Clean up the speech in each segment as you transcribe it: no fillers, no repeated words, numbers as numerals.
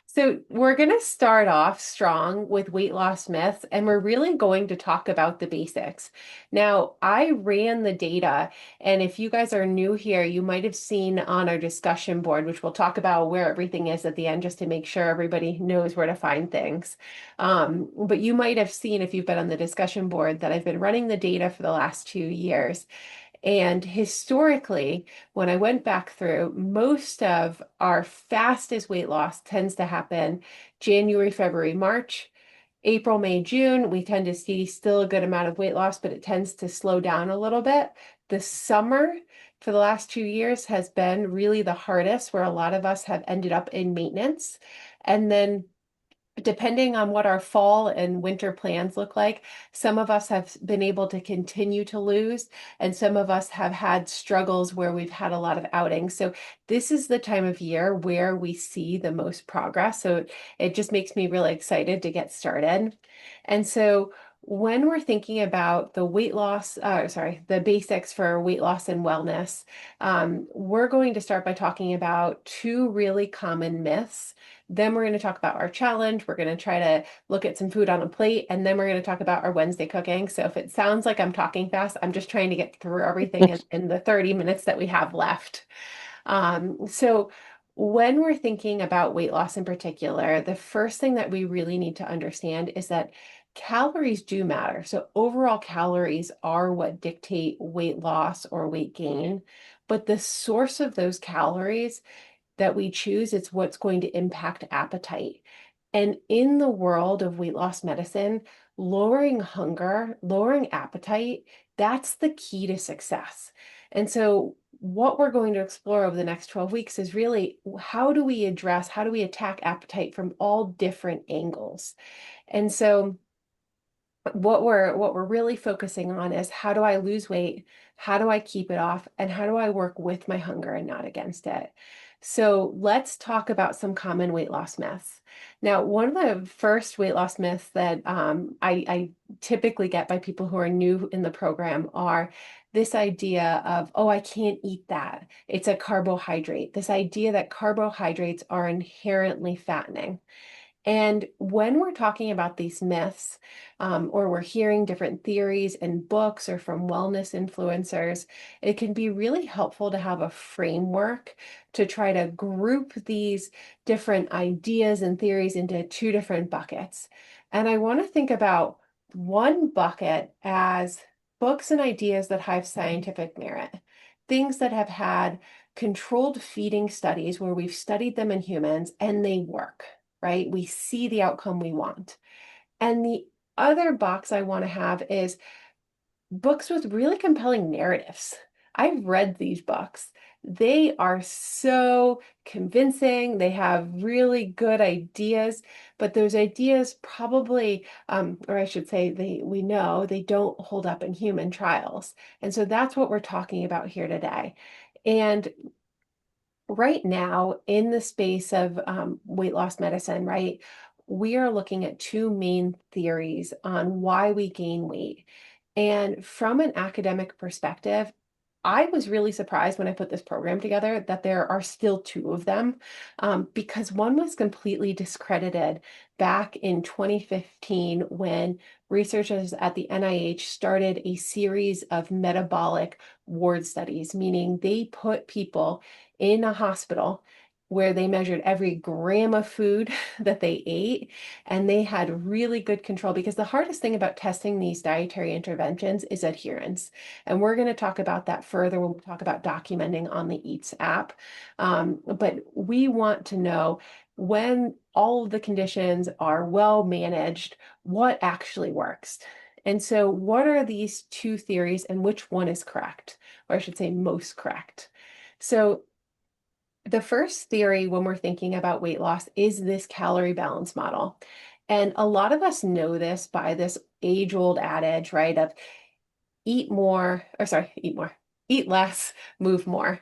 So we're going to start off strong with weight loss myths, and we're really going to talk about the basics. Now, I ran the data, and if you guys are new here, you might have seen on our discussion board, which we'll talk about where everything is at the end, just to make sure everybody knows where to find things. But you might have seen, if you've been on the discussion board, that I've been running the data for the last 2 years. And historically, when I went back through, most of our fastest weight loss tends to happen January, February, March. April, May, June, we tend to see still a good amount of weight loss, but it tends to slow down a little bit. The summer for the last 2 years has been really the hardest, where a lot of us have ended up in maintenance. And then depending on what our fall and winter plans look like, some of us have been able to continue to lose, and some of us have had struggles where we've had a lot of outings. So this is the time of year where we see the most progress. So it just makes me really excited to get started. And so when we're thinking about the weight loss, the basics for weight loss and wellness, we're going to start by talking about two really common myths. Then we're going to talk about our challenge. We're going to try to look at some food on a plate, and then we're going to talk about our Wednesday cooking. So if it sounds like I'm talking fast, I'm just trying to get through everything in the 30 minutes that we have left. So when we're thinking about weight loss in particular, the first thing that we really need to understand is that calories do matter. So overall calories are what dictate weight loss or weight gain, but the source of those calories that we choose, it's what's going to impact appetite. And in the world of weight loss medicine, lowering hunger, lowering appetite, that's the key to success. And so what we're going to explore over the next 12 weeks is really how do we attack appetite from all different angles? And so what we're really focusing on is, how do I lose weight? How do I keep it off? And how do I work with my hunger and not against it? So let's talk about some common weight loss myths. Now, one of the first weight loss myths that I typically get by people who are new in the program are this idea of, oh, I can't eat that. It's a carbohydrate. This idea that carbohydrates are inherently fattening. And when we're talking about these myths, or we're hearing different theories in books or from wellness influencers, it can be really helpful to have a framework to try to group these different ideas and theories into two different buckets. And I want to think about one bucket as books and ideas that have scientific merit, things that have had controlled feeding studies where we've studied them in humans and they work, right? We see the outcome we want. And the other box I want to have is books with really compelling narratives. I've read these books. They are so convincing. They have really good ideas, but those ideas probably, or I should say, we know they don't hold up in human trials. And so that's what we're talking about here today. And right now, in the space of weight loss medicine, right, we are looking at two main theories on why we gain weight. And from an academic perspective, I was really surprised when I put this program together that there are still two of them, because one was completely discredited back in 2015 when researchers at the NIH started a series of metabolic ward studies, meaning they put people in a hospital where they measured every gram of food that they ate, and they had really good control, because the hardest thing about testing these dietary interventions is adherence. And we're going to talk about that further when we talk about documenting on the Eats app. But we want to know, when all of the conditions are well managed, what actually works. And so what are these two theories and which one is correct? Or I should say most correct. So the first theory when we're thinking about weight loss is this calorie balance model. And a lot of us know this by this age-old adage, right, of eat less, move more.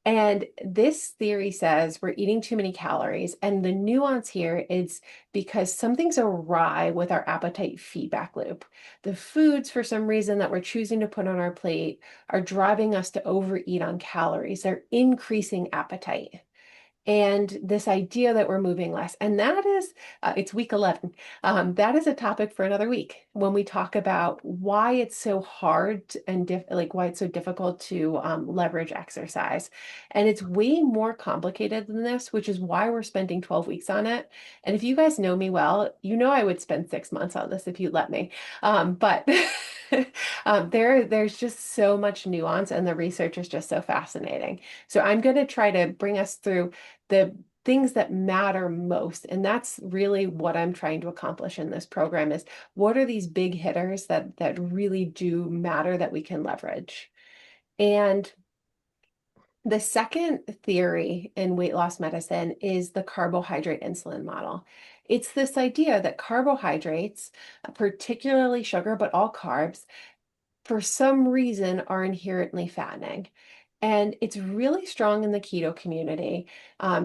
And this theory says we're eating too many calories. And the nuance here is because something's awry with our appetite feedback loop. The foods, for some reason, that we're choosing to put on our plate are driving us to overeat on calories. They're increasing appetite. and this idea that we're moving less. And that is, it's week 11. That is a topic for another week when we talk about why it's so hard and like why it's so difficult to leverage exercise. And it's way more complicated than this, which is why we're spending 12 weeks on it. And if you guys know me well, you know I would spend 6 months on this if you'd let me. But there's just so much nuance, and the research is just so fascinating. So I'm going to try to bring us through the things that matter most. And that's really what I'm trying to accomplish in this program is what are these big hitters that really do matter that we can leverage? And the second theory in weight loss medicine is the carbohydrate insulin model. It's this idea that carbohydrates, particularly sugar, but all carbs, for some reason are inherently fattening. And it's really strong in the keto community.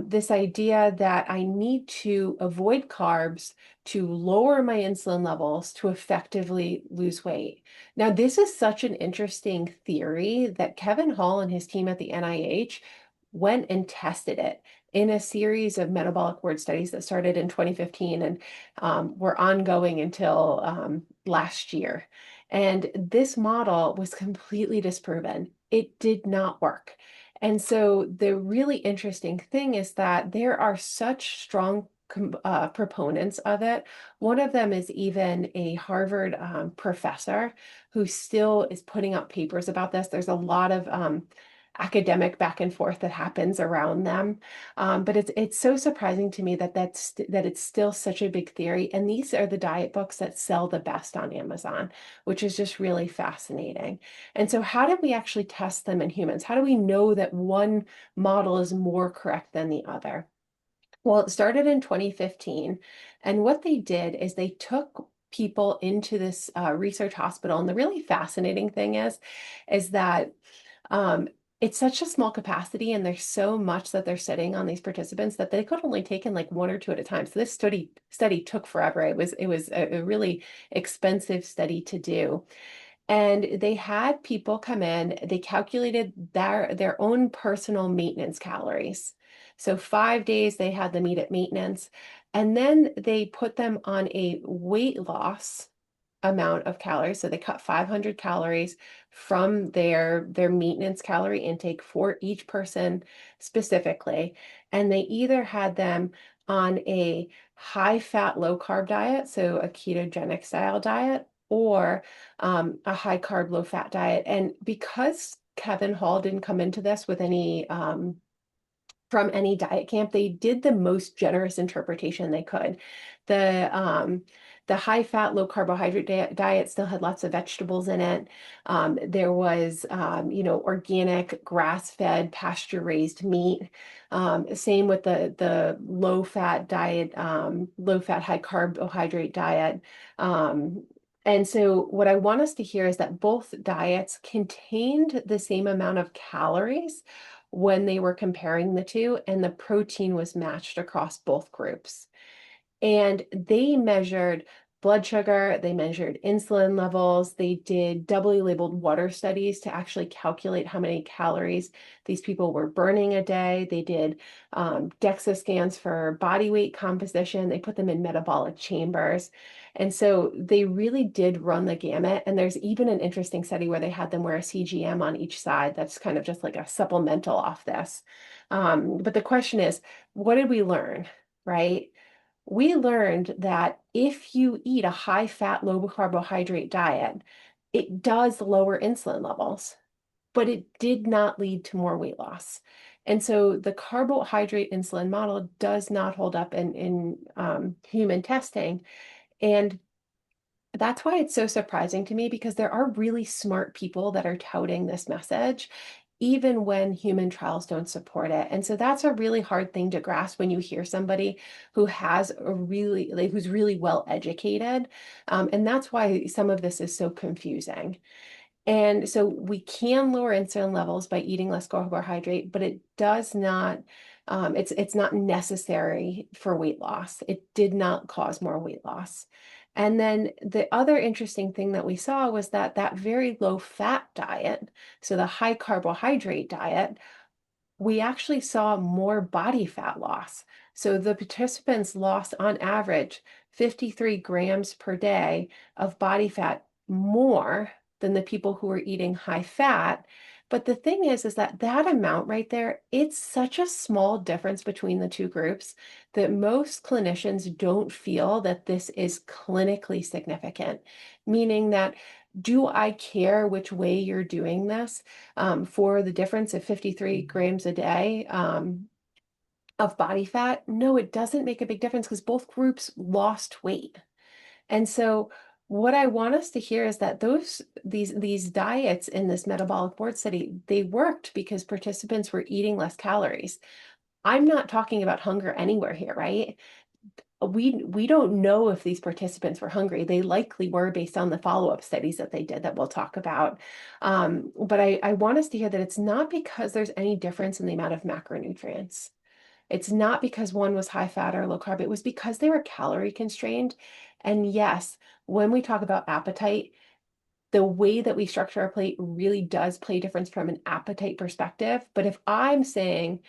This idea that I need to avoid carbs to lower my insulin levels to effectively lose weight. Now, this is such an interesting theory that Kevin Hall and his team at the NIH went and tested it in a series of metabolic ward studies that started in 2015 and were ongoing until last year. And this model was completely disproven. It did not work. And so the really interesting thing is that there are such strong proponents of it. One of them is even a Harvard professor who still is putting out papers about this. There's a lot of academic back and forth that happens around them. But it's so surprising to me that it's still such a big theory. And these are the diet books that sell the best on Amazon, which is just really fascinating. And so how did we actually test them in humans? How do we know that one model is more correct than the other? Well, it started in 2015, and what they did is they took people into this research hospital. And the really fascinating thing is that um, it's such a small capacity, and there's so much that they're sitting on these participants that they could only take in like one or two at a time. So this study took forever. It was a really expensive study to do. And they had people come in, they calculated their own personal maintenance calories. So 5 days they had them eat at maintenance, and then they put them on a weight loss amount of calories. So they cut 500 calories from their maintenance calorie intake for each person specifically. And they either had them on a high fat, low carb diet, so a ketogenic style diet, or a high carb, low fat diet. And because Kevin Hall didn't come into this with any from any diet camp, they did the most generous interpretation they could. The high fat, low carbohydrate diet still had lots of vegetables in it. There was, organic, grass fed, pasture raised meat. Same with the low fat diet, low fat, high carbohydrate diet. And so what I want us to hear is that both diets contained the same amount of calories when they were comparing the two, and the protein was matched across both groups. And they measured blood sugar, they measured insulin levels, they did doubly labeled water studies to actually calculate how many calories these people were burning a day. They did DEXA scans for body weight composition. They put them in metabolic chambers. And so they really did run the gamut. And there's even an interesting study where they had them wear a CGM on each side. That's kind of just like a supplemental off this. But the question is, what did we learn, right? We learned that if you eat a high fat, low carbohydrate diet, it does lower insulin levels, but it did not lead to more weight loss. And so the carbohydrate insulin model does not hold up in human testing. And that's why it's so surprising to me, because there are really smart people that are touting this message, even when human trials don't support it. And so that's a really hard thing to grasp when you hear somebody who has a really, like, who's really well educated. And that's why some of this is so confusing. And so we can lower insulin levels by eating less carbohydrate, but it does not, it's not necessary for weight loss. It did not cause more weight loss. And then the other interesting thing that we saw was that that very low fat diet, so the high carbohydrate diet, we actually saw more body fat loss. So the participants lost on average 53 grams per day of body fat more than the people who were eating high fat. But the thing is that that amount right there, it's such a small difference between the two groups that most clinicians don't feel that this is clinically significant, meaning that do I care which way you're doing this for the difference of 53 grams a day of body fat? No, it doesn't make a big difference because both groups lost weight. And so what I want us to hear is that these diets in this metabolic board study, they worked because participants were eating less calories. I'm not talking about hunger anywhere here, right? We don't know if these participants were hungry. They likely were based on the follow-up studies that they did that we'll talk about. But I want us to hear that it's not because there's any difference in the amount of macronutrients. It's not because one was high fat or low carb. It was because they were calorie constrained. And yes, when we talk about appetite, the way that we structure our plate really does play a difference from an appetite perspective. But if I'm saying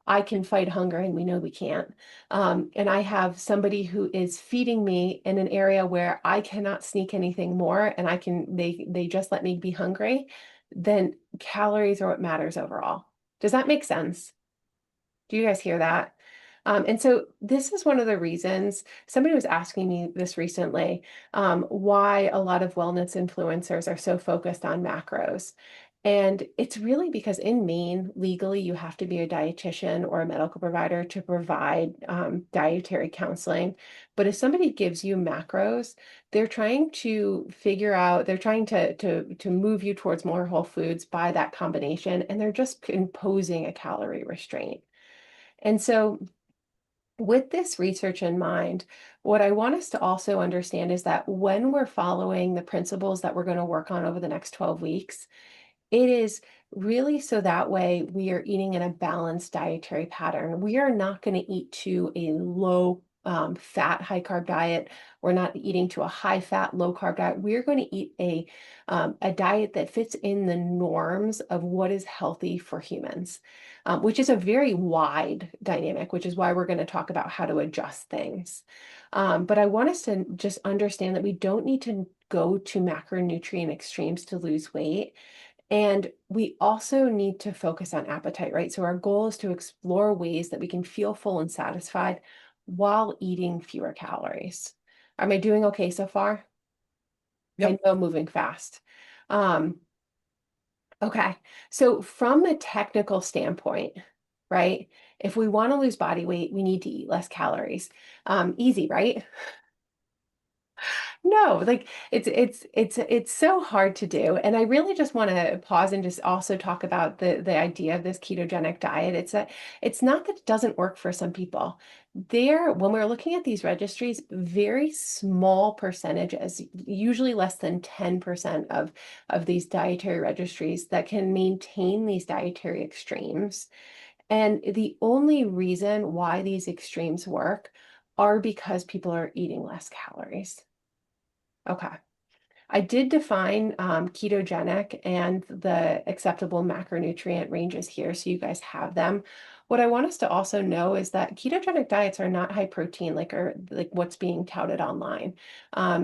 I can fight hunger, and we know we can't. And I have somebody who is feeding me in an area where I cannot sneak anything more, and they just let me be hungry, then calories are what matters overall. Does that make sense? Do you guys hear that? And so this is one of the reasons somebody was asking me this recently, why a lot of wellness influencers are so focused on macros. And it's really because in Maine, legally, you have to be a dietitian or a medical provider to provide dietary counseling. But if somebody gives you macros, they're trying to figure out, they're trying to move you towards more whole foods by that combination, and they're just imposing a calorie restraint. And so with this research in mind, what I want us to also understand is that when we're following the principles that we're going to work on over the next 12 weeks, it is really so that way we are eating in a balanced dietary pattern. We are not going to eat to a low fat, high carb diet. We're not eating to a high fat, low carb diet. We're going to eat a diet that fits in the norms of what is healthy for humans, which is a very wide dynamic, which is why we're going to talk about how to adjust things. But I want us to just understand that we don't need to go to macronutrient extremes to lose weight. And we also need to focus on appetite, right? So our goal is to explore ways that we can feel full and satisfied while eating fewer calories. Am I doing okay so far? I Yep. know I'm moving fast. Um, okay, so from a technical standpoint, right? If we want to lose body weight, we need to eat less calories. Easy, right? No, like it's so hard to do. And I really just want to pause and just also talk about the idea of this ketogenic diet. It's not that it doesn't work for some people. There, when we're looking at these registries, very small percentages, usually less than 10% of these dietary registries that can maintain these dietary extremes. And the only reason why these extremes work are because people are eating less calories. Okay. I did define ketogenic and the acceptable macronutrient ranges here, so you guys have them. What I want us to also know is that ketogenic diets are not high protein like what's being touted online.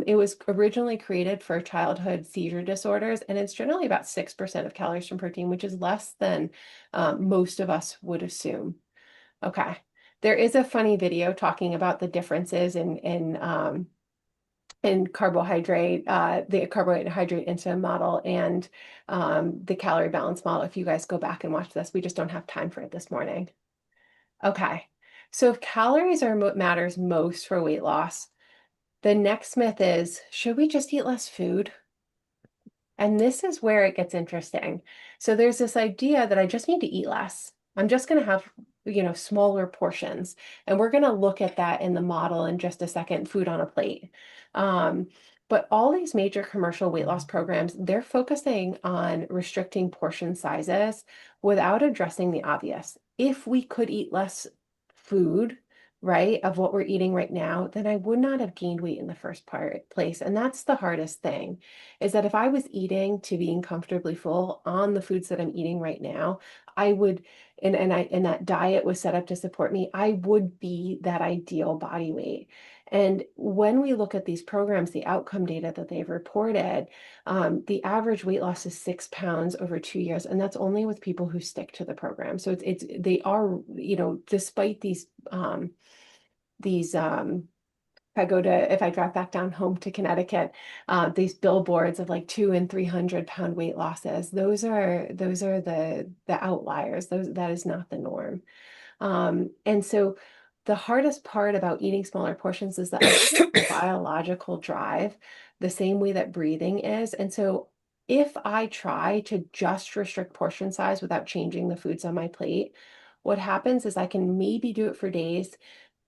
It was originally created for childhood seizure disorders, and it's generally about 6% of calories from protein, which is less than most of us would assume. Okay. There is a funny video talking about the differences in carbohydrate, the carbohydrate insulin model and the calorie balance model. If you guys go back and watch this, we just don't have time for it this morning. Okay, so if calories are what matters most for weight loss, the next myth is, should we just eat less food? And this is where it gets interesting. So there's this idea that I just need to eat less. I'm just going to have, smaller portions. And we're going to look at that in the model in just a second, food on a plate. Um, but all these major commercial weight loss programs, they're focusing on restricting portion sizes without addressing the obvious. If we could eat less food right, of what we're eating right now, then I would not have gained weight in the first place. And that's the hardest thing, is that if I was eating to being comfortably full on the foods that I'm eating right now, I would, and that diet was set up to support me, I would be that ideal body weight. And when we look at these programs, the outcome data that they've reported, the average weight loss is 6 pounds over 2 years, and that's only with people who stick to the program. So they are, despite these if I drive back down home to Connecticut, these billboards of like 200 and 300 pound weight losses, those are the outliers. That is not the norm. And so the hardest part about eating smaller portions is that a biological drive, the same way that breathing is. And so if I try to just restrict portion size without changing the foods on my plate, what happens is I can maybe do it for days.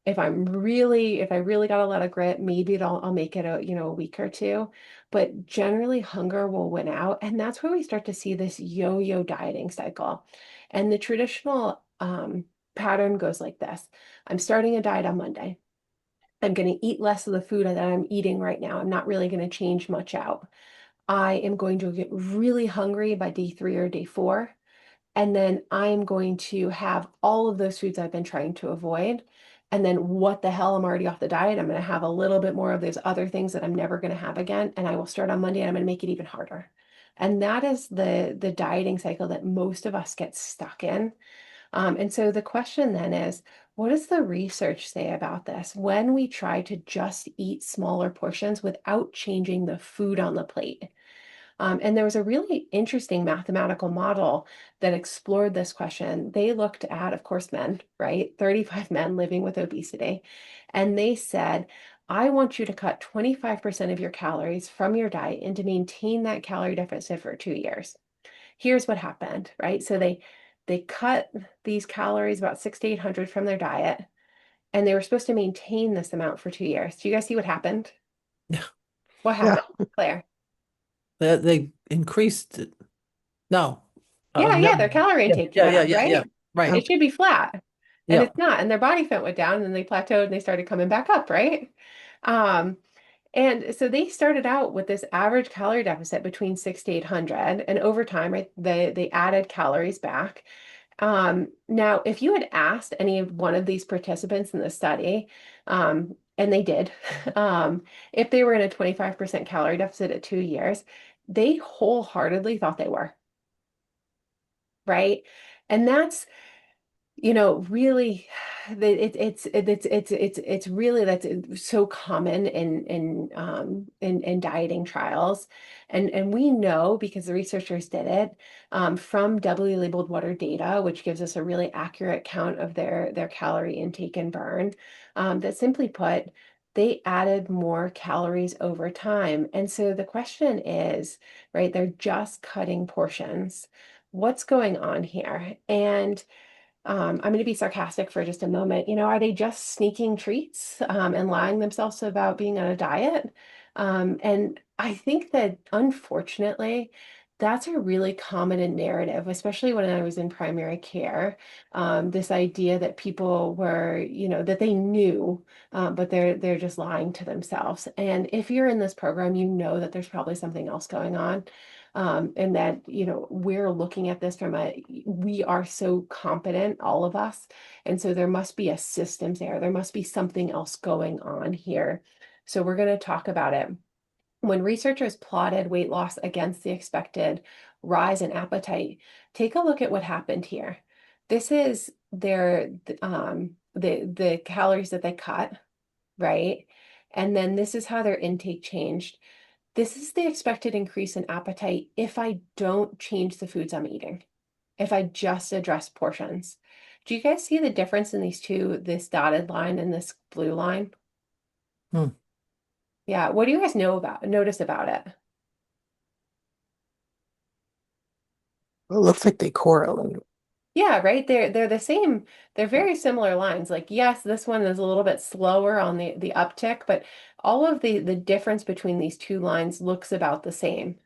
If I really got a lot of grit, maybe I'll make it a week or two. But generally hunger will win out. And that's where we start to see this yo-yo dieting cycle. And the traditional pattern goes like this. I'm starting a diet on Monday. I'm going to eat less of the food that I'm eating right now. I'm not really going to change much out. I am going to get really hungry by day 3 or day 4. And then I'm going to have all of those foods I've been trying to avoid. And then what the hell, I'm already off the diet. I'm going to have a little bit more of those other things that I'm never going to have again. And I will start on Monday and I'm going to make it even harder. And that is the dieting cycle that most of us get stuck in. And so the question then is, what does the research say about this when we try to just eat smaller portions without changing the food on the plate? And there was a really interesting mathematical model that explored this question. They looked at, of course, men, right? 35 men living with obesity. And they said, I want you to cut 25% of your calories from your diet and to maintain that calorie deficit for 2 years. Here's what happened, right? So they cut these calories, about 600 to 800 from their diet, and they were supposed to maintain this amount for 2 years. Do you guys see what happened? Yeah. What Yeah. happened, Claire? They increased it. No. Yeah, Never their mind. calorie Yeah, intake yeah, went yeah, up, yeah, yeah. right? Right. It should be flat, and Yeah. it's not. And their body fat went down, and they plateaued, and they started coming back up, right? Um, and so they started out with this average calorie deficit between 600 to 800, and over time, right, they added calories back. Now, if you had asked any one of these participants in the study, and they did, if they were in a 25% calorie deficit at 2 years, they wholeheartedly thought they were, right? And that's really, it's really that's so common in dieting trials, and we know because the researchers did it from doubly labeled water data, which gives us a really accurate count of their calorie intake and burn. That simply put, they added more calories over time, and so the question is, right? They're just cutting portions. What's going on here? And I'm going to be sarcastic for just a moment. Are they just sneaking treats and lying themselves about being on a diet? And I think that unfortunately, that's a really common narrative, especially when I was in primary care. This idea that people were, that they knew, but they're just lying to themselves. And if you're in this program, you know that there's probably something else going on. And that, we're looking at this we are so competent, all of us. And so there must be a systems there. There must be something else going on here. So we're going to talk about it. When researchers plotted weight loss against the expected rise in appetite, take a look at what happened here. This is the calories that they cut, right? And then this is how their intake changed. This is the expected increase in appetite if I don't change the foods I'm eating, if I just address portions. Do you guys see the difference in these two, this dotted line and this blue line? Hmm. Yeah, what do you guys notice about it? It looks like they correlate. Yeah, right. They're the same. They're very similar lines. Like, yes, this one is a little bit slower on the uptick, but all of the difference between these two lines looks about the same.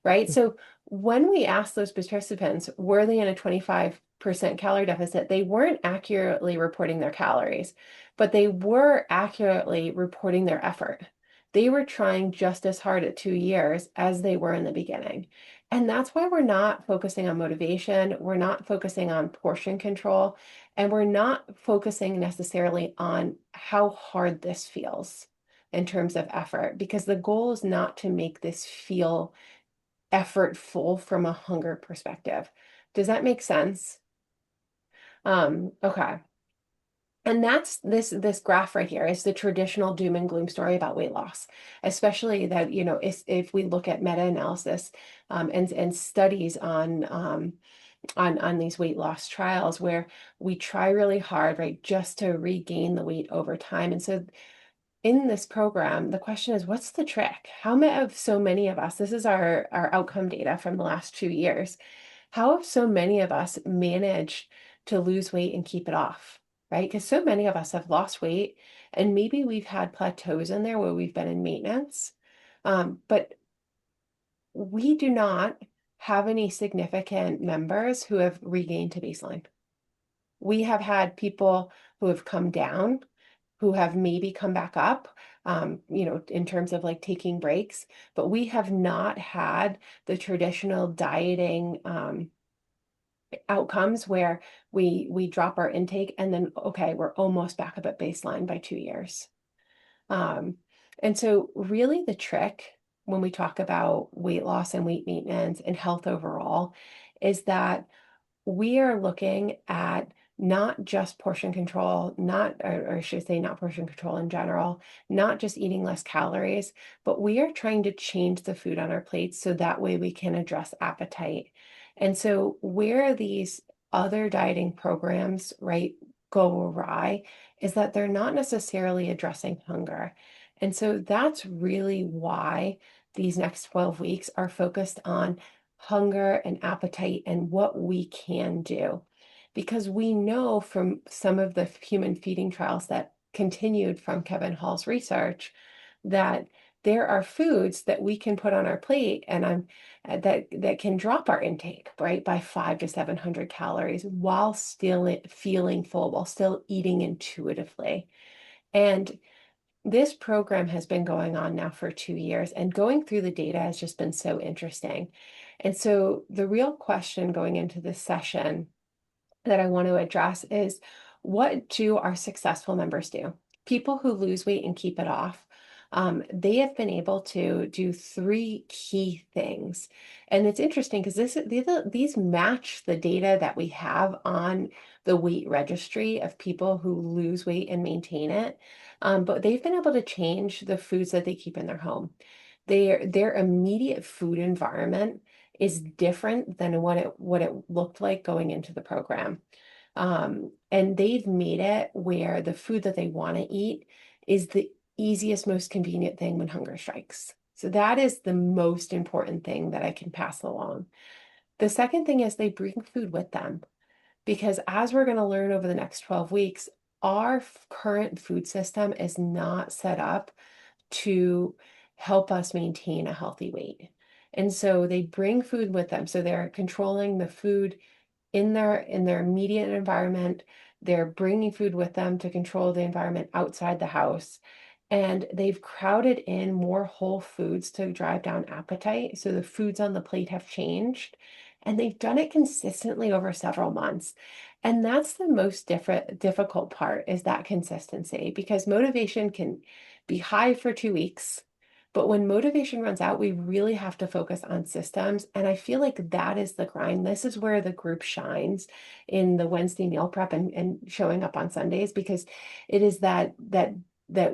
Right? So when we asked those participants, were they in a 25 percent calorie deficit, they weren't accurately reporting their calories, but they were accurately reporting their effort. They were trying just as hard at 2 years as they were in the beginning. And that's why we're not focusing on motivation, we're not focusing on portion control, and we're not focusing necessarily on how hard this feels in terms of effort, because the goal is not to make this feel effortful from a hunger perspective. Does that make sense? Okay. And that's this graph right here is the traditional doom and gloom story about weight loss, especially that, if we look at meta-analysis and studies on these weight loss trials where we try really hard, right, just to regain the weight over time. And so in this program, the question is, what's the trick? How so many of us, this is our outcome data from the last 2 years, how have so many of us managed to lose weight and keep it off, right? Because so many of us have lost weight and maybe we've had plateaus in there where we've been in maintenance, but we do not have any significant members who have regained to baseline. We have had people who have come down, who have maybe come back up, in terms of like taking breaks, but we have not had the traditional dieting outcomes where we drop our intake and then, okay, we're almost back up at baseline by 2 years. And so really the trick when we talk about weight loss and weight maintenance and health overall is that we are looking at not just portion control, or I should say not portion control in general, not just eating less calories, but we are trying to change the food on our plates so that way we can address appetite. And so where these other dieting programs, right, go awry is that they're not necessarily addressing hunger. And so that's really why these next 12 weeks are focused on hunger and appetite and what we can do. Because we know from some of the human feeding trials that continued from Kevin Hall's research that there are foods that we can put on our plate and that can drop our intake, right, by 500 to 700 calories while still feeling full, while still eating intuitively. And this program has been going on now for 2 years, and going through the data has just been so interesting. And so the real question going into this session that I want to address is, what do our successful members do? People who lose weight and keep it off. They have been able to do three key things. And it's interesting because these match the data that we have on the weight registry of people who lose weight and maintain it. But they've been able to change the foods that they keep in their home. Their immediate food environment is different than what it looked like going into the program. And they've made it where the food that they want to eat is the easiest, most convenient thing when hunger strikes. So that is the most important thing that I can pass along. The second thing is they bring food with them, because as we're going to learn over the next 12 weeks, our current food system is not set up to help us maintain a healthy weight. And so they bring food with them. So they're controlling the food in their immediate environment. They're bringing food with them to control the environment outside the house. And they've crowded in more whole foods to drive down appetite. So the foods on the plate have changed. And they've done it consistently over several months. And that's the most difficult part, is that consistency, because motivation can be high for 2 weeks. But when motivation runs out, we really have to focus on systems. And I feel like that is the grind. This is where the group shines in the Wednesday meal prep and showing up on Sundays, because it is that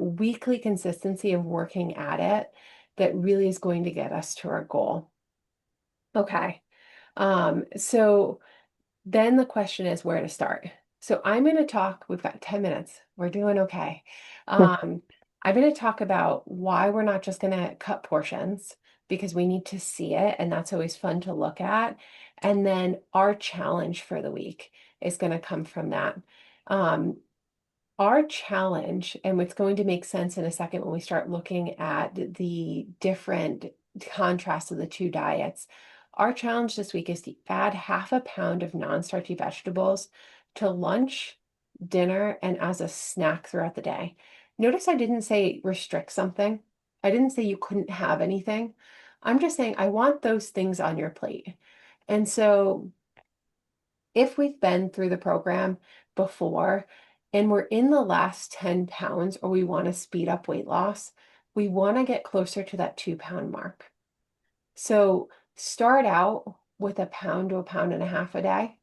weekly consistency of working at it that really is going to get us to our goal. Okay. So then the question is where to start. So I'm going to talk, we've got 10 minutes. We're doing okay. I'm going to talk about why we're not just going to cut portions, because we need to see it, and that's always fun to look at. And then our challenge for the week is going to come from that. Our challenge, and what's going to make sense in a second when we start looking at the different contrasts of the two diets, Our challenge this week is to add half a pound of non-starchy vegetables to lunch, dinner, and as a snack throughout the day. Notice I didn't say restrict something. I didn't say you couldn't have anything. I'm just saying I want those things on your plate. And so if we've been through the program before and we're in the last 10 pounds or we want to speed up weight loss, we want to get closer to that 2 pound mark. So start out with a pound to a pound and a half a day.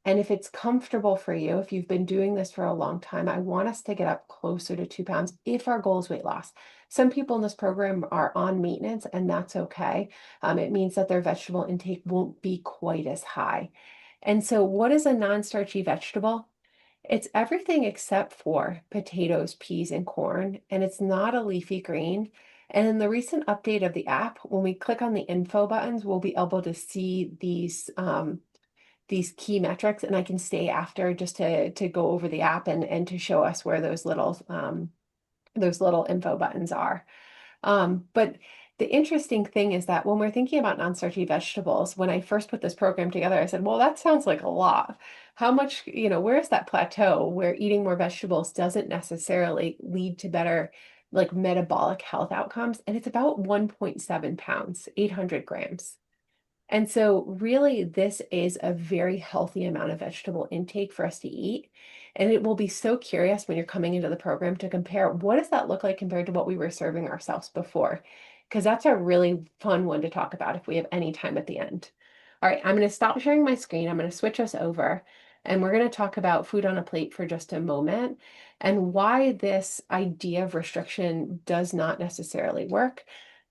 And if it's comfortable for you, if you've been doing this for a long time, I want us to get up closer to 2 pounds if our goal is weight loss. Some people in this program are on maintenance, and that's okay. It means that their vegetable intake won't be quite as high. And so, what is a non-starchy vegetable? It's everything except for potatoes, peas, and corn, and it's not a leafy green. And in the recent update of the app, when we click on the info buttons, we'll be able to see these key metrics, and I can stay after just to go over the app and to show us where those little info buttons are. But the interesting thing is that when we're thinking about non-starchy vegetables, when I first put this program together, I said, well, that sounds like a lot. How much, where's that plateau where eating more vegetables doesn't necessarily lead to better like metabolic health outcomes? And it's about 1.7 pounds, 800 grams. And so really this is a very healthy amount of vegetable intake for us to eat. And it will be so curious when you're coming into the program to compare what does that look like compared to what we were serving ourselves before? Because that's a really fun one to talk about if we have any time at the end. All right, I'm going to stop sharing my screen. I'm going to switch us over and we're going to talk about food on a plate for just a moment and why this idea of restriction does not necessarily work.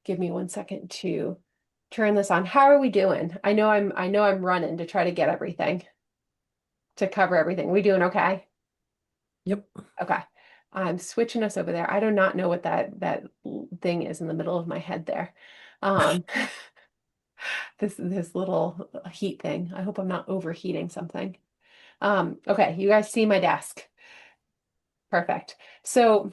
Give me 1 second to turn this on. How are we doing? I know I'm running to try to get everything, to cover everything. We doing okay? Yep. Okay. I'm switching us over there. I do not know what that thing is in the middle of my head there. Um, this little heat thing. I hope I'm not overheating something. Okay, you guys see my desk. Perfect. So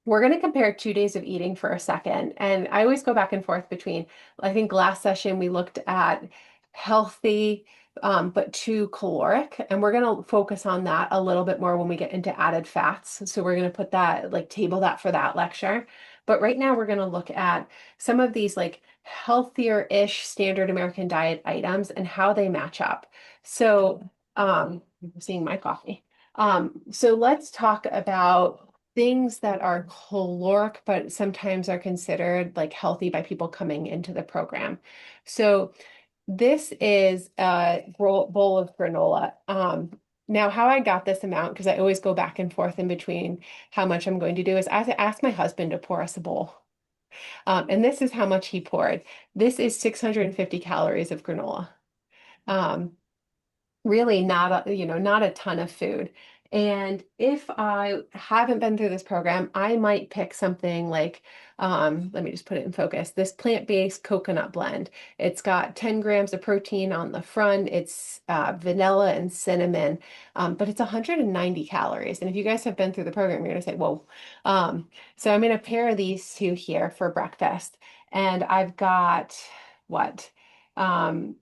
we're going to compare 2 days of eating for a second. And I always go back and forth between, I think last session we looked at healthy, but too caloric. And we're going to focus on that a little bit more when we get into added fats. So we're going to put that, like table that for that lecture. But right now we're going to look at some of these like healthier-ish standard American diet items and how they match up. So, I'm seeing my coffee. So let's talk about things that are caloric, but sometimes are considered like healthy by people coming into the program. So this is a bowl of granola. Now, how I got this amount, because I always go back and forth in between how much I'm going to do, is I asked my husband to pour us a bowl. And this is how much he poured. This is 650 calories of granola. Um, Really not not a ton of food. And if I haven't been through this program, I might pick something like, let me just put it in focus, this plant-based coconut blend. It's got 10 grams of protein on the front. It's vanilla and cinnamon, but it's 190 calories. And if you guys have been through the program, you're gonna say, whoa. So I'm gonna pair these two here for breakfast. And I've got what? Um,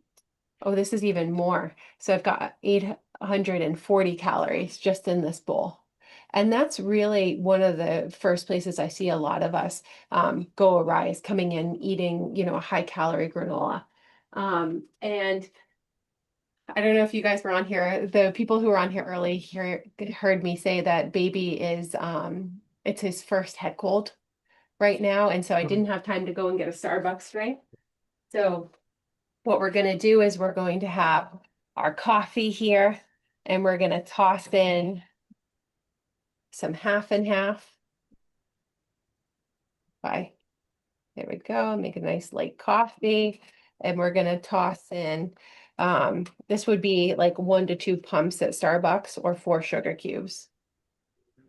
Oh, this is even more. So I've got 840 calories just in this bowl. And that's really one of the first places I see a lot of us go awry is coming in eating, a high calorie granola. And I don't know if you guys were on here. The people who were on here early heard me say that baby is it's his first head cold right now. And so I didn't have time to go and get a Starbucks drink. So what we're going to do is we're going to have our coffee here and we're going to toss in some half and half. Bye. There we go. Make a nice light coffee. And we're going to toss in, this would be like 1 to 2 pumps at Starbucks or 4 sugar cubes.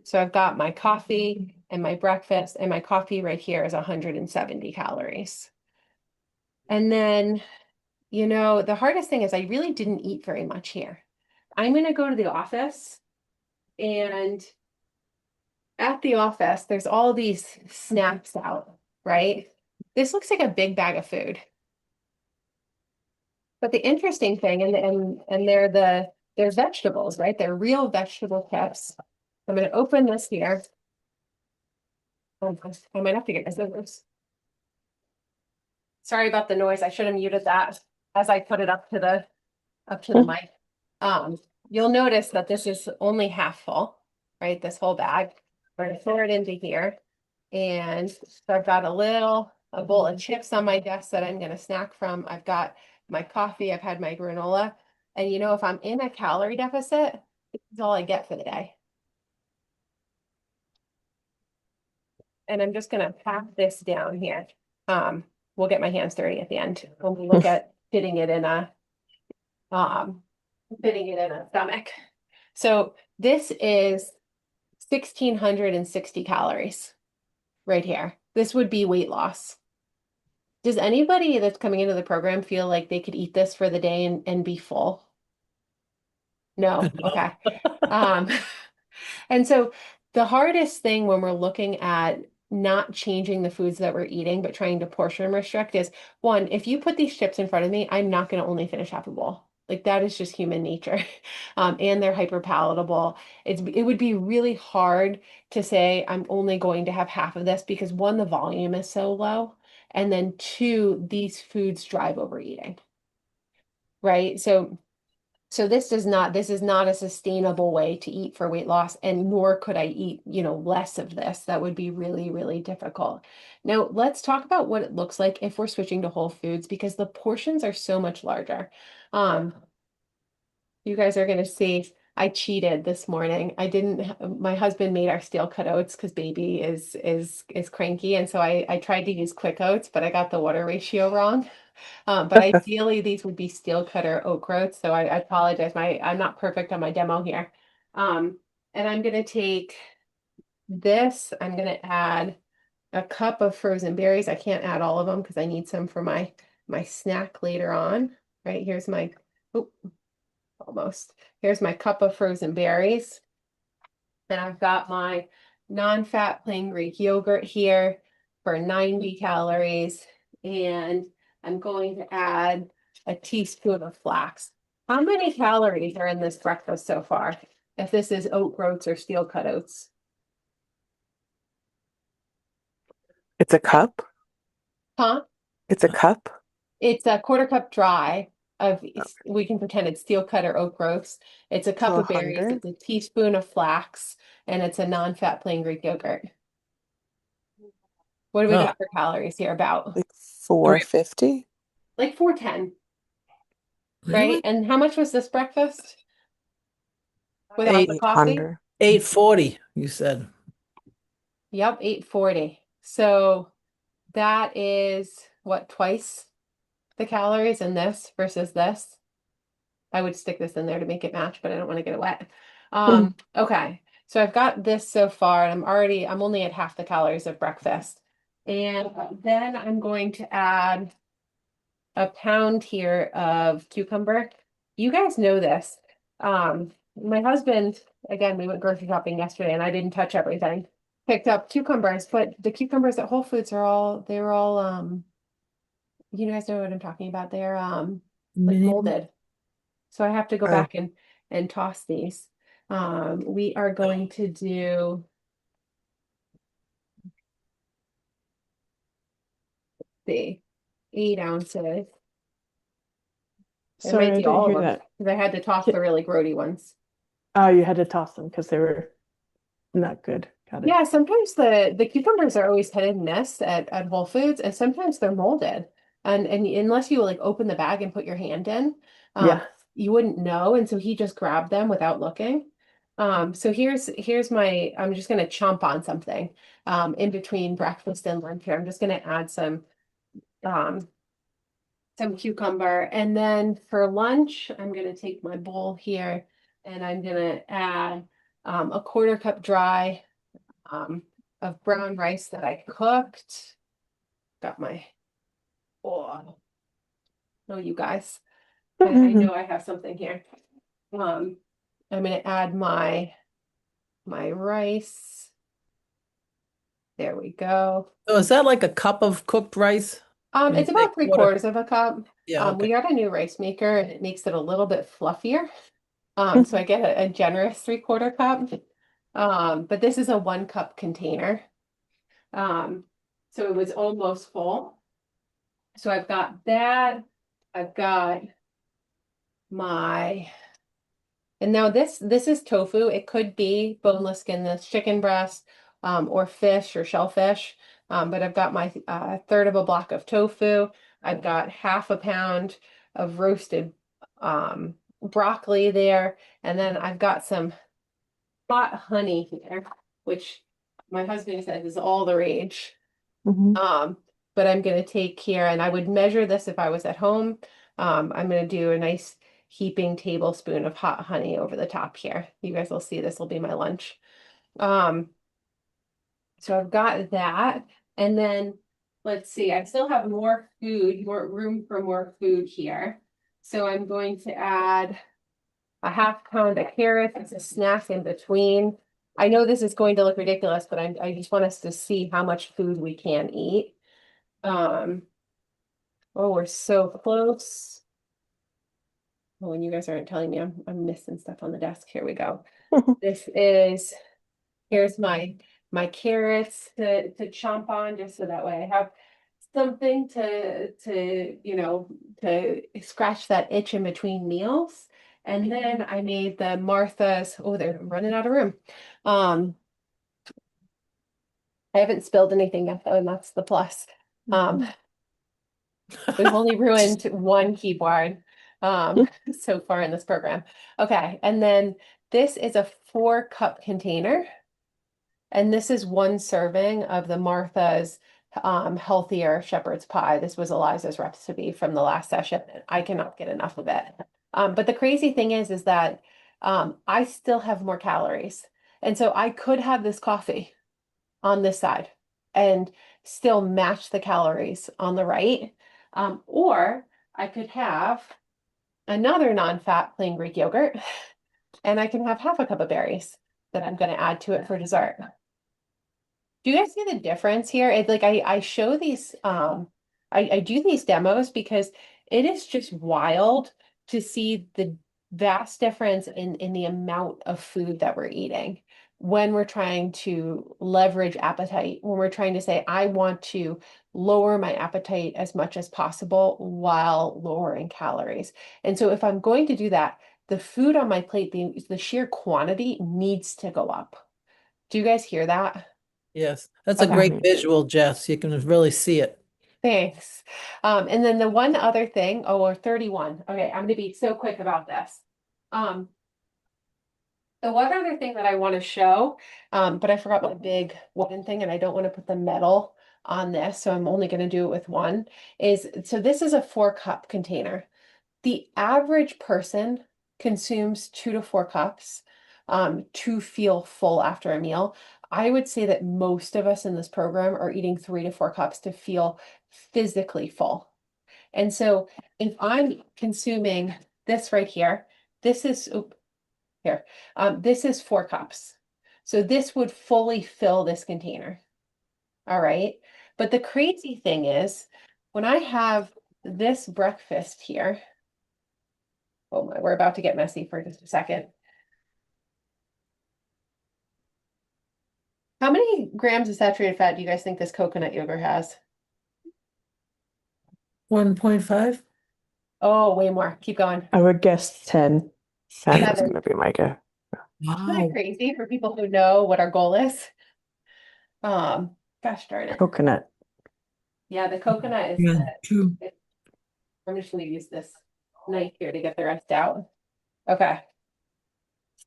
So I've got my coffee and my breakfast, and my coffee right here is 170 calories. And then the hardest thing is I really didn't eat very much here. I'm going to go to the office, and at the office, there's all these snacks out, right? This looks like a big bag of food. But the interesting thing, and they're vegetables, right? They're real vegetable chips. I'm gonna open this here. Oh, I might have to get my scissors. Sorry about the noise. I should have muted that as I put it up to the Mm. mic. Um, you'll notice that this is only half full, right? This whole bag. We're gonna throw it into here. And so I've got a bowl of chips on my desk that I'm gonna snack from. I've got my coffee, I've had my granola. And if I'm in a calorie deficit, this is all I get for the day. And I'm just gonna pack this down here. We'll get my hands dirty at the end when we look at um, fitting it in a stomach. So this is 1,660 calories right here. This would be weight loss. Does anybody that's coming into the program feel like they could eat this for the day and be full? No? Okay. Um, and so the hardest thing when we're looking at not changing the foods that we're eating, but trying to portion restrict is one, if you put these chips in front of me, I'm not going to only finish half a bowl. Like that is just human nature. And they're hyper palatable. It would be really hard to say I'm only going to have half of this because one, the volume is so low. And then two, these foods drive overeating, right? So this is not a sustainable way to eat for weight loss, and nor could I eat, less of this. That would be really, really difficult. Now, let's talk about what it looks like if we're switching to whole foods because the portions are so much larger. Um, you guys are gonna see I cheated this morning. I didn't, my husband made our steel cut oats because baby is cranky, and so I tried to use quick oats, but I got the water ratio wrong. But ideally, these would be steel cutter oat groats. So I apologize. I'm not perfect on my demo here. Um, and I'm gonna take this. I'm gonna add a cup of frozen berries. I can't add all of them because I need some for my snack later on. Right, here's my, oh, almost. Here's my cup of frozen berries. And I've got my non-fat plain Greek yogurt here for 90 calories. And I'm going to add a teaspoon of flax. How many calories are in this breakfast so far? If this is oat groats or steel cut oats? It's a cup. Huh? It's a cup. It's a quarter cup dry of, we can pretend it's steel cut or oat groats. It's a So cup a of berries, hundred. it's a teaspoon of flax, and it's a non-fat plain Greek yogurt. What do we Oh, got for calories here? About Like three. 450. like 410, right? Really? And how much was this breakfast without the Eight, coffee? 800. 840, you said. Yep, 840. So that is what, twice the calories in this versus this? I would stick this in there to make it match, but I don't want to get it wet. Mm. Okay. So I've got this so far, and I'm only at half the calories of breakfast. And then I'm going to add a pound here of cucumber. You guys know this. My husband, again, we went grocery shopping yesterday and I didn't touch everything. Picked up cucumbers, but the cucumbers at Whole Foods they were all you guys know what I'm talking about. They're like Mini- molded. So I have to go Oh, back and toss these. We are going to do the 8 ounces. It Sorry, might I be didn't all of hear them that. because I had to toss Yeah. the really grody ones. Oh, you had to toss them because they were not good. Got it. Yeah, sometimes the cucumbers are always hit and miss at Whole Foods, and sometimes they're molded. And unless you like open the bag and put your hand in, um, Yeah. you wouldn't know. And so he just grabbed them without looking. So here's my, I'm just gonna chomp on something in between breakfast and lunch here. I'm just gonna add um some cucumber. And then for lunch, I'm gonna take my bowl here and I'm gonna add a quarter cup dry um, of brown rice that I cooked. Got my, oh, no, you guys. I know I have something here. Um, I'm gonna add my rice. There we go. So is that like a cup of cooked rice? Can you It's say about three quarter? quarters of a cup. Yeah, We okay. got a new rice maker and it makes it a little bit fluffier. So I get a generous 3/4 cup. But this is a 1 cup container. Um, so it was almost full. So I've got that. I've got my, and now this is tofu. It could be boneless, skinless chicken breast, or fish or shellfish. But I've got my third of a block of tofu. I've got 1/2 pound of roasted broccoli there, and then I've got some hot honey here, which my husband says is all the rage. Mhm. But I'm gonna take here, and I would measure this if I was at home. I'm gonna do a nice heaping tablespoon of hot honey over the top here. You guys will see this will be my lunch. Um, so I've got that, and then let's see, I still have more food, more room for more food here. So I'm going to add a 1/2 pound of carrots as a snack in between. I know this is going to look ridiculous, but I just want us to see how much food we can eat. Um, oh, we're so close. Oh, and you guys aren't telling me I'm missing stuff on the desk. Here we go. This is, here's my carrots to chomp on just so that way I have something to scratch that itch in between meals. And then I made the Martha's. Oh, they're running out of room. I haven't spilled anything yet though, and that's the plus. We've only ruined one keyboard so far in this program. Okay, and then this is a 4 cup container. And this is 1 serving of the Martha's healthier shepherd's pie. This was Eliza's recipe from the last session. And I cannot get enough of it. But the crazy thing is that I still have more calories. And so I could have this coffee on this side and still match the calories on the right. Or I could have another non-fat plain Greek yogurt and I can have 1/2 cup of berries that I'm going to add to it for dessert. Do you guys see the difference here? It's like I show these I do these demos because it is just wild to see the vast difference in the amount of food that we're eating when we're trying to leverage appetite, when we're trying to say, I want to lower my appetite as much as possible while lowering calories. And so if I'm going to do that, the food on my plate, the sheer quantity needs to go up. Do you guys hear that? Yes, that's a Okay, great visual, Jess. You can really see it. thanks. And then the one other thing, oh, or 31. Okay, I'm gonna be so quick about this. Um, the one other thing that I want to show, but I forgot my big wooden thing and I don't want to put the metal on this, so I'm only gonna do it with one, is so this is a 4 cup container. The average person consumes 2 to 4 cups to feel full after a meal. I would say that most of us in this program are eating 3 to 4 cups to feel physically full. And so if I'm consuming this right here, this is here, this is 4 cups. So this would fully fill this container. All right. But the crazy thing is when I have this breakfast here, oh my, we're about to get messy for just a second. How many grams of saturated fat do you guys think this coconut yogurt has? 1.5? Oh, way more. Keep going. I would guess 10. 10 was 7. gonna be my guess. Isn't that Wow. crazy for people who know what our goal is? Gosh darn it. Coconut. Yeah, the coconut is Yeah, true. I'm just gonna use this knife here to get the rest out. Okay.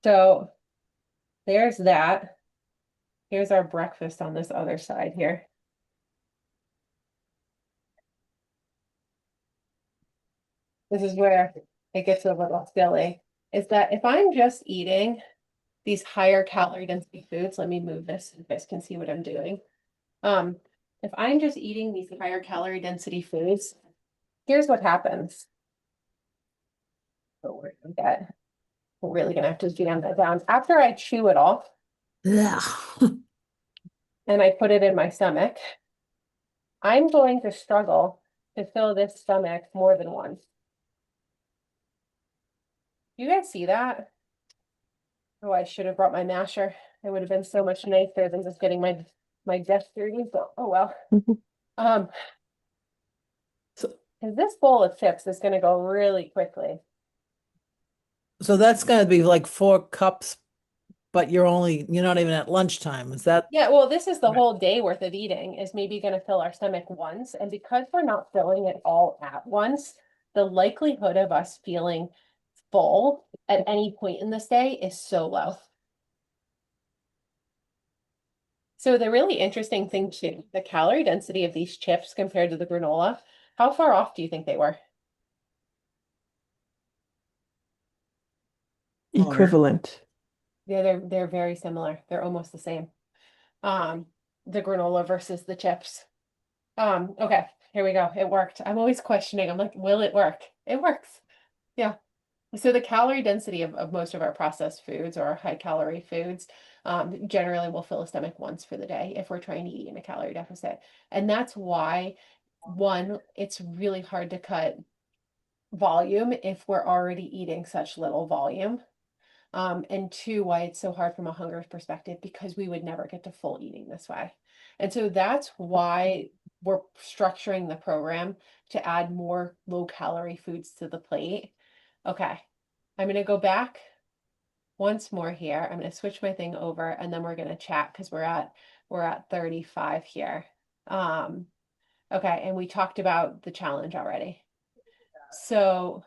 So there's that. Here's our breakfast on this other side here. This is where it gets a little silly. Is that if I'm just eating these higher calorie density foods, let me move this so you guys can see what I'm doing. If I'm just eating these higher calorie density foods, here's what happens. Oh, we're really gonna have to jam that down. After I chew it off Yeah. and I put it in my stomach, I'm going to struggle to fill this stomach more than once. You guys see that? Oh, I should have brought my masher. It would have been so much nicer than just getting my desk dirty, but oh well. Um, So, because this bowl of chips is gonna go really quickly. so that's gonna be like 4 cups, but you're not even at lunchtime. Is that? Yeah, well, this is the Right. whole day worth of eating is maybe gonna fill our stomach once, and because we're not filling it all at once, the likelihood of us feeling full at any point in this day is so low. So the really interesting thing too, the calorie density of these chips compared to the granola, how far off do you think they were? Equivalent. Yeah, they're very similar. They're almost the same. Um, the granola versus the chips. Okay, here we go. It worked. I'm always questioning. I'm like, will it work? It works. Yeah. So the calorie density of most of our processed foods or our high calorie foods generally will fill a stomach once for the day if we're trying to eat in a calorie deficit. And that's why, one, it's really hard to cut volume if we're already eating such little volume. And two, why it's so hard from a hunger perspective, because we would never get to full eating this way. And so that's why we're structuring the program to add more low calorie foods to the plate. Okay, I'm going to go back once more here. I'm going to switch my thing over and then we're going to chat because we're at 35 here. Okay, and we talked about the challenge already. So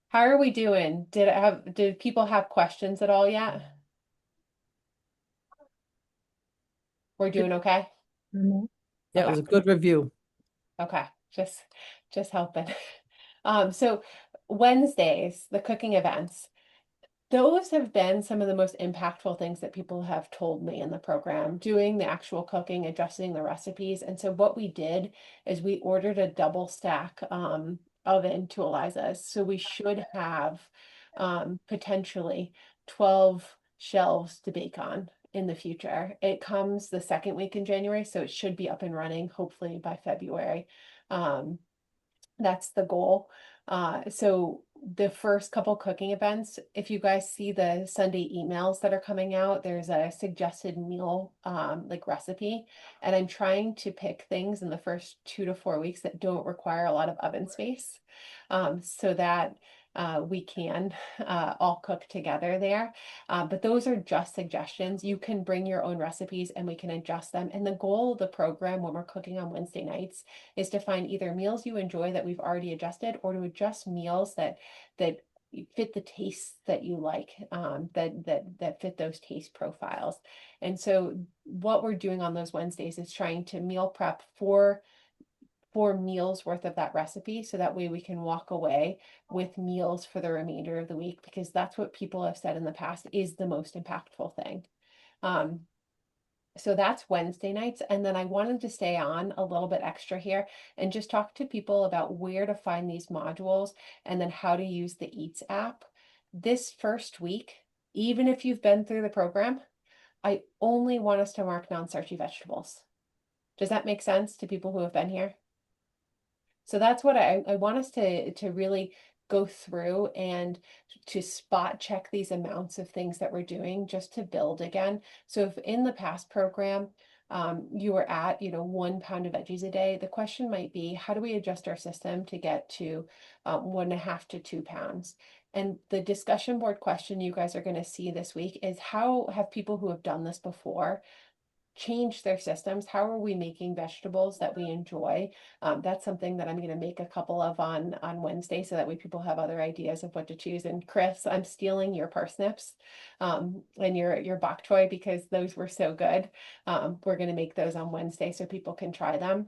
how are we doing? Did people have questions at all yet? We're doing okay? Yeah, it was a good review. Okay, just helping. So Wednesdays, the cooking events, those have been some of the most impactful things that people have told me in the program, doing the actual cooking, adjusting the recipes. And so what we did is we ordered a double stack oven to Eliza's. So we should have potentially 12 shelves to bake on in the future. It comes the second week in January, so it should be up and running hopefully by February. That's the goal. So the first couple cooking events, if you guys see the Sunday emails that are coming out, there's a suggested meal like recipe, and I'm trying to pick things in the first 2 to 4 weeks that don't require a lot of oven space, so that we can all cook together there. But those are just suggestions. You can bring your own recipes and we can adjust them. And the goal of the program when we're cooking on Wednesday nights is to find either meals you enjoy that we've already adjusted or to adjust meals that fit the tastes that you like, that fit those taste profiles. And so what we're doing on those Wednesdays is trying to meal prep for meals worth of that recipe so that way we can walk away with meals for the remainder of the week, because that's what people have said in the past is the most impactful thing. So that's Wednesday nights. And then I wanted to stay on a little bit extra here and just talk to people about where to find these modules and then how to use the Eats app. This first week, even if you've been through the program, I only want us to mark non-starchy vegetables. Does that make sense to people who have been here? So that's what I want us to really go through and to spot check these amounts of things that we're doing just to build again. So if in the past program, you were at, 1 pound of veggies a day, the question might be, how do we adjust our system to get to 1.5 to 2 pounds? And the discussion board question you guys are going to see this week is, how have people who have done this before change their systems? How are we making vegetables that we enjoy? That's something that I'm going to make a couple of on Wednesday, so that way people have other ideas of what to choose. And Chris, I'm stealing your parsnips and your bok choy because those were so good. We're going to make those on Wednesday so people can try them.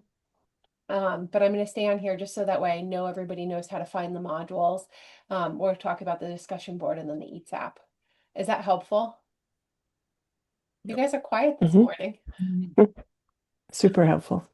But I'm going to stay on here just so that way I know everybody knows how to find the modules, or talk about the discussion board and then the Eats app. Is that helpful? You guys are quiet this Mhm. morning. Super helpful.